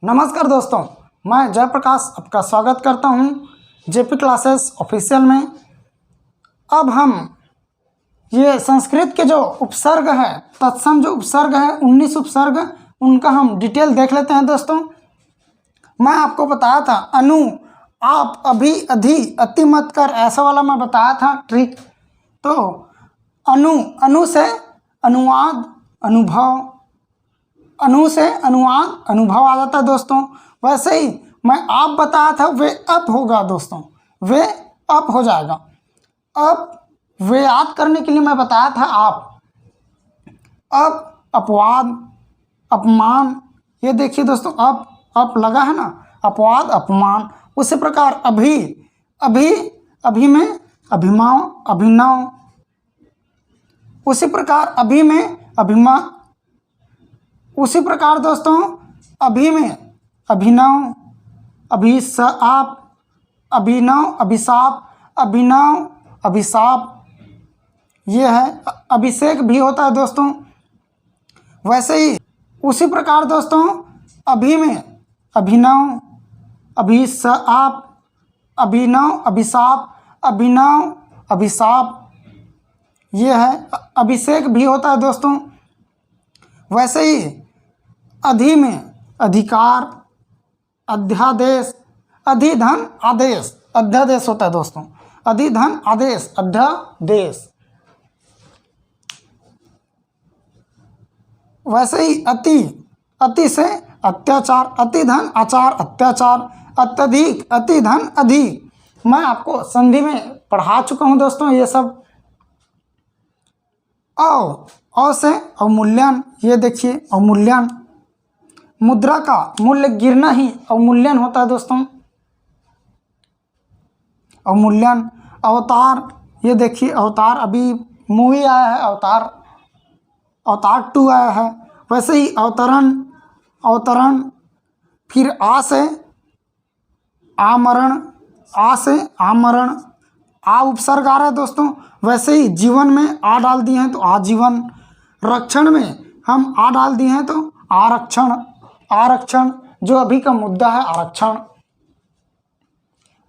नमस्कार दोस्तों, मैं जयप्रकाश आपका स्वागत करता हूं जेपी क्लासेस ऑफिशियल में। अब हम ये संस्कृत के जो उपसर्ग है, तत्सम जो उपसर्ग है 19 उपसर्ग, उनका हम डिटेल देख लेते हैं दोस्तों। मैं आपको बताया था अनु, आप, अभी, अधि, अति मत कर, ऐसा वाला मैं बताया था ट्रिक। तो अनु से अनुवाद, अनुभव, अनु से अनुवाद, अनुभव आ जाता है दोस्तों। वैसे ही मैं आप बताया था वे अप होगा दोस्तों, वे अप हो जाएगा। अब वे याद करने के लिए मैं बताया था आप, अप, अपवाद, अपमान, ये देखिए दोस्तों, अप लगा है ना, अपवाद, अपमान। उसी प्रकार अभी, अभी में अभिमान, अभिनव। उसी प्रकार अभी में अभिमान। उसी प्रकार दोस्तों अभी में अभिनव, अभिशाप, अभिनव, अभिशाप, अभिनव, अभिशाप, ये है। अभिषेक भी होता है दोस्तों। वैसे ही उसी प्रकार दोस्तों अभी में अभिनव, अभिशाप, अभिनव, अभिशाप, अभिनव, अभिशाप, ये है। अभिषेक भी होता है दोस्तों। वैसे ही अधि में अधिकार, अध्यादेश, अधिधन, आदेश, अध्यादेश होता है दोस्तों। अधिधन, आदेश, अध्यादेश। वैसे ही अति से अत्याचार, अतिधन, आचार, अत्याचार, अत्यधिक, अतिधन, अधिक। मैं आपको संधि में पढ़ा चुका हूं दोस्तों ये सब। अ से अवमूल्यन, ये देखिए अवमूल्यन। मुद्रा का मूल्य गिरना ही अवमूल्यन होता है दोस्तों, अवमूल्यन। अवतार, ये देखिए अवतार, अभी मूवी आया है अवतार, अवतार 2 आया है। वैसे ही अवतरण। फिर आ से आमरण, आ से आमरण, आ उपसर्ग आ रहा है दोस्तों। वैसे ही जीवन में आ डाल दिए हैं तो आजीवन। रक्षण में हम आ डाल दिए हैं तो आरक्षण, आरक्षण, जो अभी का मुद्दा है आरक्षण।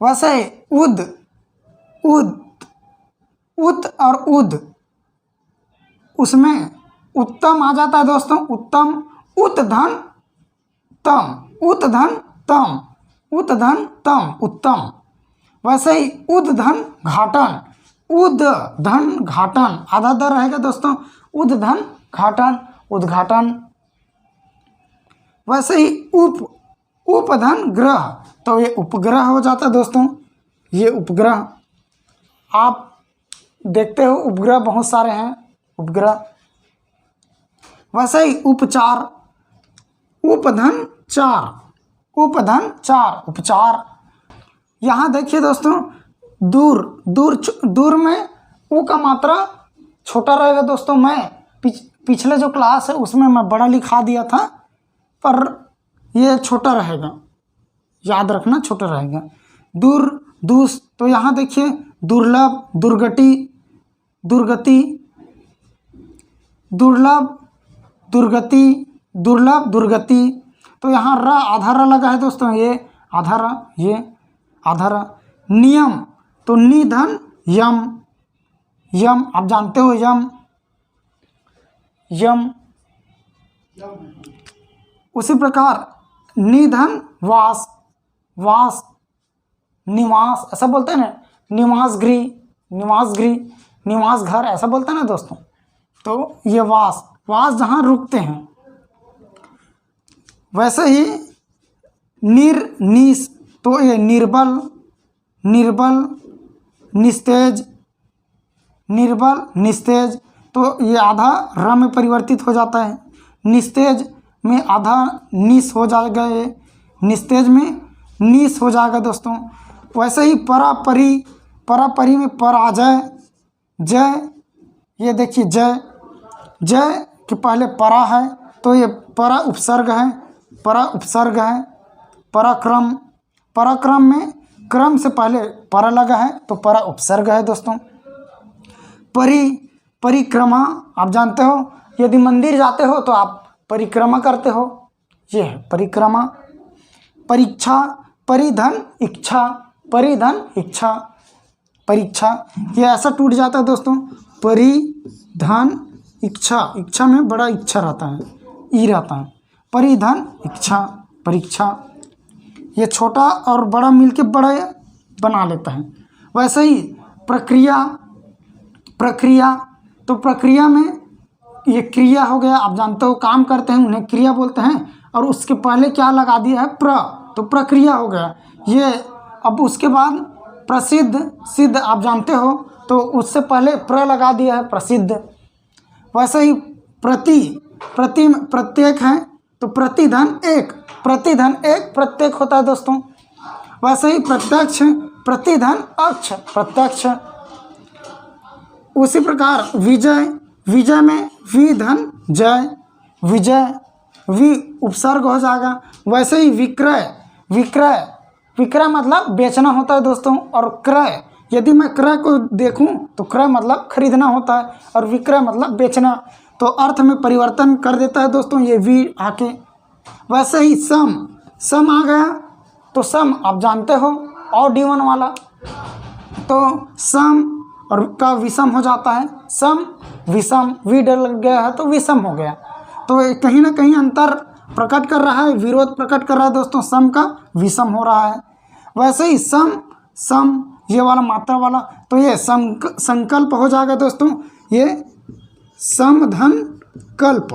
वैसे उद और उद, उसमें उत्तम आ जाता है दोस्तों, उत्तम। उत्धन तम, उत्धन तम, उत्धन तम, उत्तम। वैसे ही उद्धन घाटन, उद्धन घाटन, आधा दर रहेगा दोस्तों, उद्धन घाटन, उद्घाटन। वैसे ही उपधन ग्रह, तो ये उपग्रह हो जाता है दोस्तों, ये उपग्रह। आप देखते हो उपग्रह बहुत सारे हैं, उपग्रह। वैसे ही उपचार, उपधन चार, उपधन चार, उपचार। यहाँ देखिए दोस्तों दूर में ऊ का मात्रा छोटा रहेगा दोस्तों। मैं पिछले जो क्लास है उसमें मैं बड़ा लिखा दिया था, पर ये छोटा रहेगा, याद रखना, छोटा रहेगा। दूस, तो यहाँ देखिए दुर्लभ, दुर्गति, दुर्लभ, दुर्गति। तो यहाँ र, आधा र लगा है दोस्तों, ये आधा र, ये आधा र। नियम, तो निधन यम, आप जानते हो यम। उसी प्रकार निधन वास, निवास, ऐसा बोलते हैं ना, निवास गृह, निवास घर, ऐसा बोलते हैं ना दोस्तों। तो ये वास जहाँ रुकते हैं। वैसे ही निस, तो ये निर्बल, निस्तेज, तो ये आधा र में परिवर्तित हो जाता है। निस्तेज में आधा निस हो जाएगा, ये निस्तेज में निस हो जाएगा दोस्तों। वैसे ही परापरी में पराजय, जय, ये देखिए जय के पहले परा है, तो ये परा उपसर्ग है। पराक्रम में क्रम से पहले परा लगा है तो परा उपसर्ग है दोस्तों। परिक्रमा, आप जानते हो, यदि मंदिर जाते हो तो आप परिक्रमा करते हो, ये है परिक्रमा। परीक्षा, परिधन इच्छा, परिधन इच्छा, परीक्षा, ये ऐसा टूट जाता है दोस्तों, परिधन इच्छा, इच्छा में बड़ा इच्छा रहता है, ई रहता है, परिधन इच्छा, परीक्षा, ये छोटा और बड़ा मिलके बड़ा बना लेता है। वैसे ही प्रक्रिया, प्रक्रिया, तो प्रक्रिया में ये क्रिया हो गया, आप जानते हो काम करते हैं उन्हें क्रिया बोलते हैं, और उसके पहले क्या लगा दिया है, तो प्रक्रिया हो गया ये। अब उसके बाद प्रसिद्ध, सिद्ध आप जानते हो, तो उससे पहले लगा दिया है, प्रसिद्ध। वैसे ही प्रत्येक है, तो प्रतिधन एक, प्रतिधन एक प्रत्येक होता है दोस्तों। वैसे ही प्रत्यक्ष, प्रतिधन अक्ष, प्रत्यक्ष। उसी प्रकार विजय, विजय में विधन जय, विजय, वि उपसर्ग हो जाएगा। वैसे ही विक्रय, विक्रय, विक्रय मतलब बेचना होता है दोस्तों, और क्रय, यदि मैं क्रय को देखूं तो क्रय मतलब खरीदना होता है, और विक्रय मतलब बेचना, तो अर्थ में परिवर्तन कर देता है दोस्तों ये वी आके। वैसे ही सम, सम आ गया, तो सम आप जानते हो ऑड इवन वाला, तो सम और का विषम हो जाता है, सम विषम, वी डल गया है तो विषम हो गया, तो कहीं ना कहीं अंतर प्रकट कर रहा है, विरोध प्रकट कर रहा है दोस्तों, सम का विषम हो रहा है। वैसे ही सम, सम ये वाला मात्रा वाला, तो ये संकल्प हो जाएगा दोस्तों, ये समधन कल्प,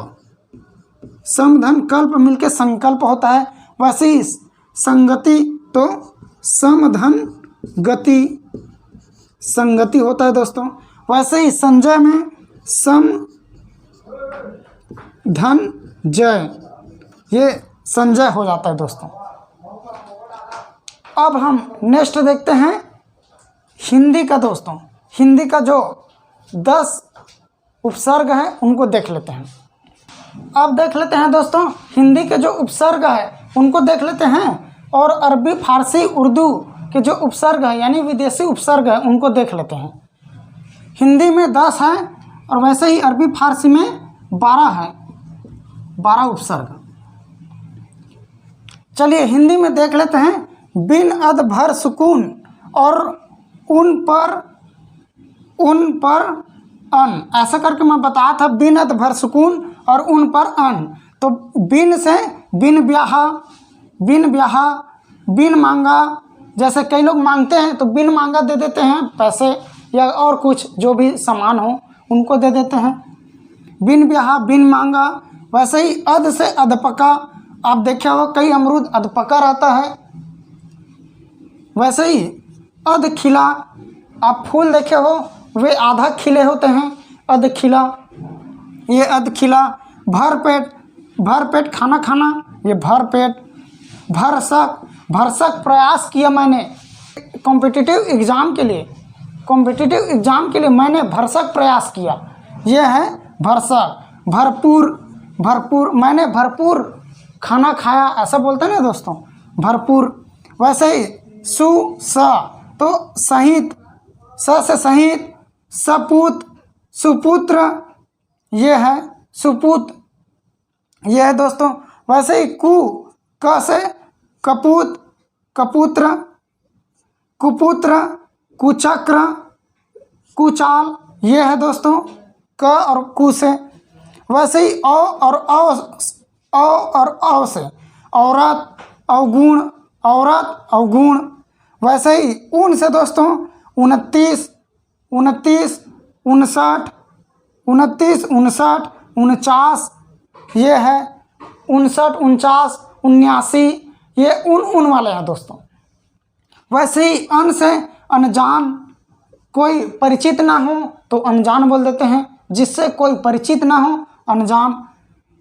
समधन कल्प मिलके संकल्प होता है। वैसे ही संगति, तो समधन गति, संगति होता है दोस्तों। वैसे ही संजय में सम धन जय, ये संजय हो जाता है दोस्तों। अब हम नेक्स्ट देखते हैं हिंदी का दोस्तों, हिंदी का जो 10 उपसर्ग हैं उनको देख लेते हैं। अब देख लेते हैं दोस्तों हिंदी के जो उपसर्ग है उनको देख लेते हैं, और अरबी, फारसी, उर्दू के जो उपसर्ग है यानी विदेशी उपसर्ग है उनको देख लेते हैं। हिंदी में 10 है, और वैसे ही अरबी फारसी में 12 है, 12 उपसर्ग। चलिए हिंदी में देख लेते हैं। बिन अद भर सुकून और उन पर अन, ऐसा करके मैं बताया था, बिन अद भर सुकून और उन पर अन। तो बिन से बिन ब्याहा, बिन ब्याहा, बिन मांगा, जैसे कई लोग मांगते हैं तो बिन मांगा दे देते हैं, पैसे या और कुछ जो भी सामान हो उनको दे देते हैं, बिन ब्याहा, बिन मांगा। वैसे ही अध से अधपका, आप देखे हो कई अमरूद अधपका रहता है। वैसे ही अध खिला, आप फूल देखे हो वे आधा खिले होते हैं, अध खिला, ये अध खिला। भर पेट, भर पेट खाना खाना, ये भर पेट। भरसक, भरसक प्रयास किया मैंने कॉम्पिटिटिव एग्ज़ाम के लिए, कॉम्पिटिटिव एग्ज़ाम के लिए मैंने भरसक प्रयास किया, ये है भरसक। भरपूर, भरपूर, मैंने भरपूर खाना खाया, ऐसा बोलते हैं ना दोस्तों, भरपूर। वैसे ही सु स, तो सहित, स से सहित, सपूत, सुपुत्र, ये है सुपूत, ये है दोस्तों। वैसे ही कु, क से कपूत, कपूत्र, कुपुत्र, कुचक्र, कुचाल, ये है दोस्तों क और कु से। वैसे ही औ और औ से औरत, अवगुण, औरत, अवगुण। वैसे ही उन से दोस्तों 29, 29, 59, 29, 59, 49, ये है 59, 49, 79, ये उन वाले हैं दोस्तों। वैसे ही अन से अनजान, कोई परिचित ना हो तो अनजान बोल देते हैं, जिससे कोई परिचित ना हो अनजान।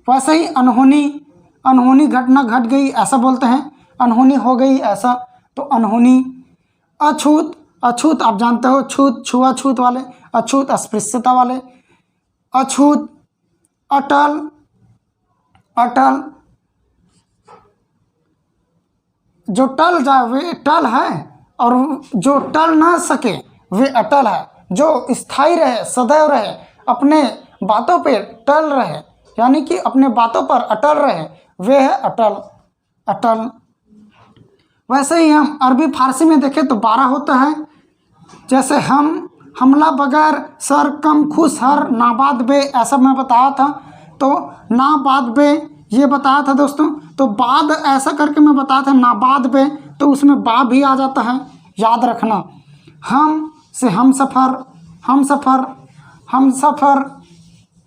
वैसे ही अनहोनी, अनहोनी घटना घट गई ऐसा बोलते हैं, अनहोनी हो गई ऐसा, तो अनहोनी। अछूत, अछूत आप जानते हो, छूत, छुआछूत वाले, अछूत अस्पृश्यता वाले। अछूत, अटल, अटल, जो टल जाए वे टल है, और जो टल ना सके वे अटल है, जो स्थायी रहे, सदैव रहे, अपने बातों पे टल रहे, यानी कि अपने बातों पर अटल रहे, वे है अटल, अटल। वैसे ही हम अरबी फारसी में देखें तो 12 होता है। जैसे हम, हमला, बगैर, सर, कम, खुश, हर, नाबाद, बे, ऐसा मैं बताया था। तो नाबाद बे ये बताया था दोस्तों। तो बाद ऐसा करके मैं बताया था नाबाद बे, तो उसमें बा भी आ जाता है, याद रखना। हम से हम सफ़र, हम सफ़र, हम सफ़र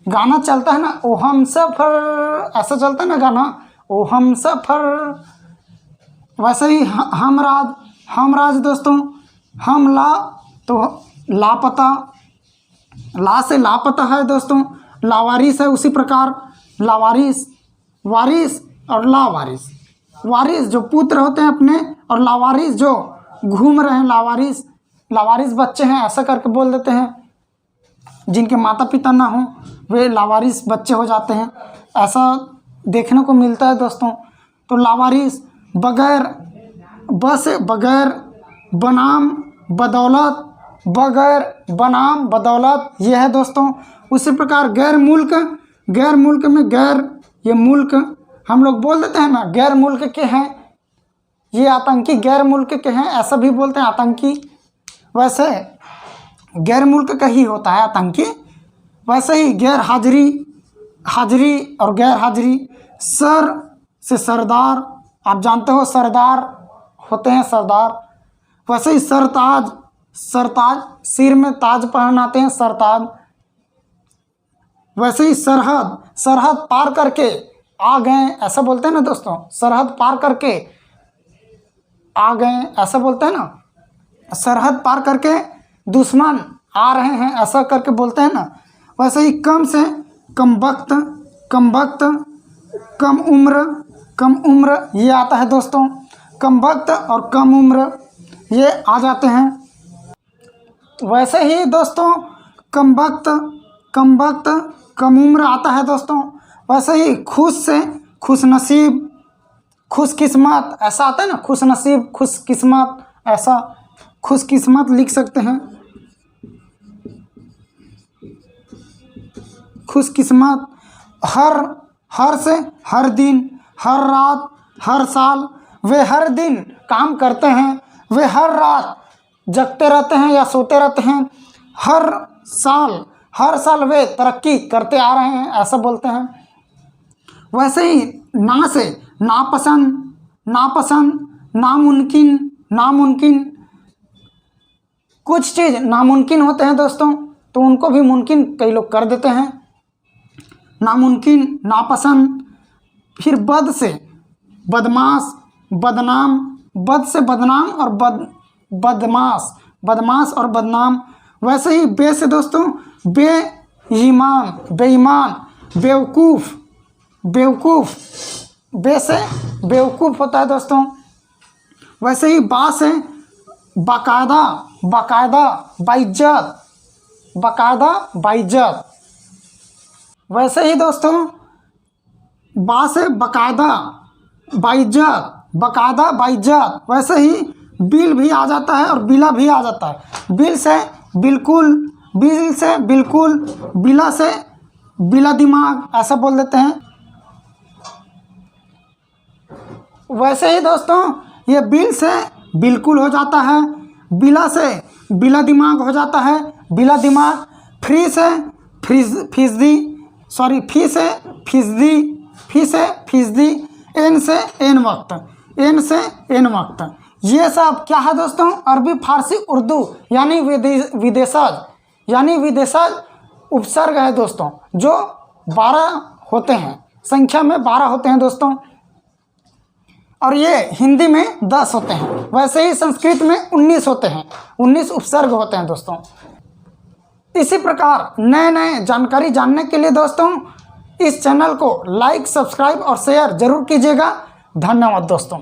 गाना चलता है ना, ओ हम सफ़र, ऐसा चलता है ना गाना, ओ हम सफ़र। वैसे ही हमराज, हमराज दोस्तों, हमला तो लापता, ला से लापता है दोस्तों। लावारिस है उसी प्रकार, लावारिस, वारिस और लावारिस। वारिस जो पुत्र होते हैं अपने, और लावारिस जो घूम रहे हैं, लावारिस, लावारिस बच्चे हैं ऐसा करके बोल देते हैं। जिनके माता पिता ना हों वे लावारिस बच्चे हो जाते हैं, ऐसा देखने को मिलता है दोस्तों। तो लावारिस, बगैर, बस बगैर, बनाम, बदौलत, बगैर, बनाम, बदौलत, ये है दोस्तों। उसी प्रकार गैर मुल्क, गैर मुल्क में गैर, ये मुल्क हम लोग बोल देते हैं ना, गैर मुल्क के हैं, ये आतंकी गैर मुल्क के हैं, ऐसा भी बोलते हैं आतंकी। वैसे गैर मुल्क का ही होता है आतंकी। वैसे ही गैर हाजिरी, हाजिरी और गैर हाजिरी। सर से सरदार, आप जानते हो सरदार होते हैं सरदार। वैसे ही सरताज, सरताज सिर में ताज पहनाते हैं, सरताज। वैसे ही सरहद, सरहद पार करके आ गए, ऐसा बोलते हैं ना दोस्तों। सरहद पार करके आ गए, ऐसा बोलते हैं ना। सरहद पार करके दुश्मन आ रहे हैं, ऐसा करके बोलते हैं ना। वैसे ही कम से कम वक्त, कम वक्त, कम उम्र, कम उम्र ये आता है दोस्तों। कम वक्त और कम उम्र ये आ जाते हैं। वैसे ही दोस्तों कम वक्त, कम वक्त, कम उम्र आता है दोस्तों। वैसे ही खुश से खुश नसीब, खुश किस्मत, ऐसा आता है ना, खुश नसीब, खुश किस्मत, ऐसा खुश किस्मत लिख सकते हैं, खुश किस्मत। हर, हर से हर दिन, हर रात, हर साल, वे हर दिन काम करते हैं, वे हर रात जगते रहते हैं या सोते रहते हैं। हर साल, हर साल वे तरक्की करते आ रहे हैं, ऐसा बोलते हैं। वैसे ही ना से नापसंद, नापसंद, नामुमकिन, नामुमकिन, कुछ चीज़ नामुमकिन होते हैं दोस्तों, तो उनको भी मुमकिन कई लोग कर देते हैं। नामुमकिन, नापसंद। फिर बद से बदमाश, बदनाम, बद से बदनाम और बदमाश, बदमाश और बदनाम। वैसे ही बे से दोस्तों बेईमान, बेईमान, बेवकूफ़, बेवकूफ़, बे से बेवकूफ़ होता है दोस्तों। वैसे ही बा से बाकायदा, बाकायदा, बाइज्जत, बाकायदा, बाइज्जत। वैसे ही दोस्तों बा से बाकायदा, बाइज्जत, बाकायदा, बाइज्जत। वैसे ही बिल भी आ जाता है और बिला भी आ जाता है। बिल से बिल्कुल, बिल से बिल्कुल, बिला से बिला दिमाग, ऐसा बोल देते हैं। वैसे ही दोस्तों ये बिल से बिल्कुल हो जाता है, बिला से बिला दिमाग हो जाता है, बिला दिमाग। फ्री से फीसदी, सॉरी फी से फीसदी, फी से फीसदी। एन से एन वक्त, एन से एन वक्त। ये सब क्या है दोस्तों, अरबी फारसी उर्दू यानी विदेशज, यानी विदेशज उपसर्ग है दोस्तों, जो 12 होते हैं, संख्या में 12 होते हैं दोस्तों। और ये हिंदी में 10 होते हैं। वैसे ही संस्कृत में 19 होते हैं, 19 उपसर्ग होते हैं दोस्तों। इसी प्रकार नए नए जानकारी जानने के लिए दोस्तों इस चैनल को लाइक, सब्सक्राइब और शेयर जरूर कीजिएगा। धन्यवाद दोस्तों।